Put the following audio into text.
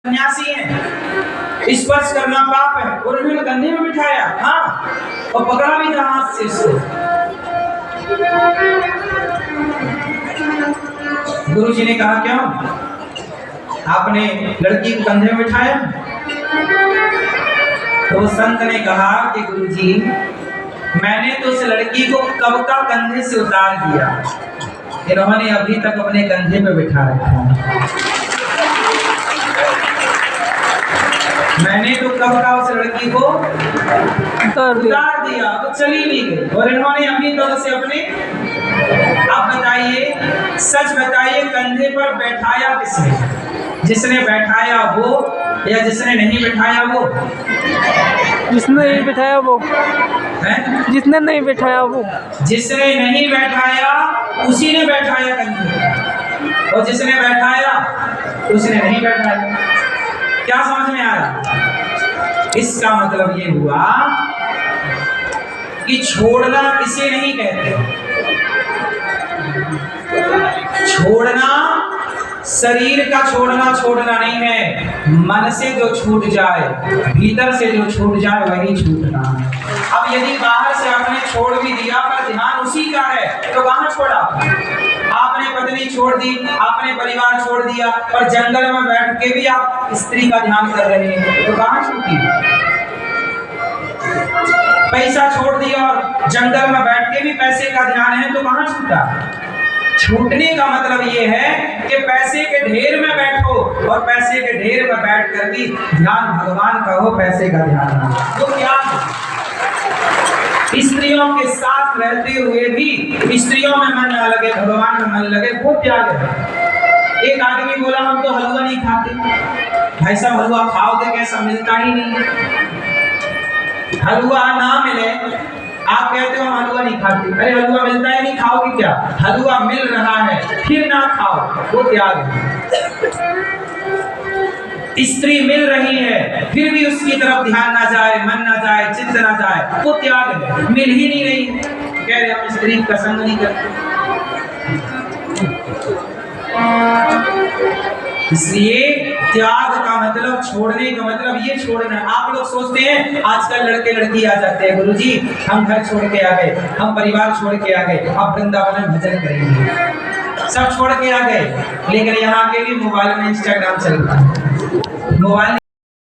सन्यासी हैं, स्पर्श करना पाप है, और उन्होंने कंधे में बिठाया, हाँ, और पकड़ा भी था हाथ से इसको। गुरु जी ने कहा क्यों आपने लड़की को कंधे में बिठाया? तो संत ने कहा कि गुरु जी मैंने तो उस लड़की को कब का कंधे से उतार दिया, इन्होंने अभी तक अपने कंधे पे बिठा रखा। मैंने तो कब का उस लड़की को उतार दिया, तो चली नहीं गई, और इन्होंने अभी तक उसे अपने। अब बताइए, सच बताइए, कंधे पर बैठाया किसने? जिसने बैठाया वो या जिसने नहीं बैठाया वो? जिसने नहीं बैठाया वो है? जिसने नहीं बैठाया वो। जिसने नहीं बैठाया उसी ने बैठाया कंधे, और जिसने बैठाया उसने नहीं बैठाया। क्या समझ में आ रहा? इसका मतलब ये हुआ कि छोड़ना किसे नहीं कहते। छोड़ना शरीर का छोड़ना नहीं है, मन से जो छूट जाए, भीतर से जो छूट जाए वही छूटना है। अब यदि बाहर से आपने छोड़ भी दिया पर ध्यान उसी का है, तो कहाँ छोड़ा? आपने पत्नी छोड़ दी, आपने परिवार छोड़ दिया, पर जंगल में बैठ के भी आप स्त्री का ध्यान कर रहे हैं, तो कहाँ छूटी? पैसा छोड़ दिया और जंगल में बैठ के भी पैसे का ध्यान है, तो कहाँ छूटा? छूटने का मतलब ये है कि पैसे के ढेर में बैठो, और पैसे के ढेर में बैठ कर भी ध्यान भगवान का हो, पैसे का ध्यान ना। तो क्या स्त्रियों के साथ रहते हुए भी स्त्रियों में मन न लगे, भगवान में मन लगे, वो त्याग है। एक आदमी बोला हम तो हलवा नहीं खाते। भाई साहब हलवा खाओगे कैसा? मिलता ही नहीं। हलवा ना मिले, आप कहते हो हम हलवा नहीं खाते। अरे हलवा मिलता है नहीं, खाओगे क्या? हलवा मिल रहा है फिर ना खाओ, वो त्याग है। स्त्री मिल रही है फिर भी उसकी तरफ ध्यान ना जाए, मन ना जाए, चित्त ना जाए, वो त्याग है। मिल ही नहीं रही है, कह रहे हम स्त्री का संग नहीं करते। इसलिए त्याग का मतलब, छोड़ने का मतलब ये छोड़ना। आप लोग सोचते हैं आजकल लड़के लड़की आ जाते हैं, गुरुजी हम घर छोड़ के आ गए, हम परिवार छोड़ के आ गए, अब वृंदावन में भजन करेंगे, सब छोड़ के आ गए, लेकिन यहाँ के भी मोबाइल में इंस्टाग्राम चल रहा है। मोबाइल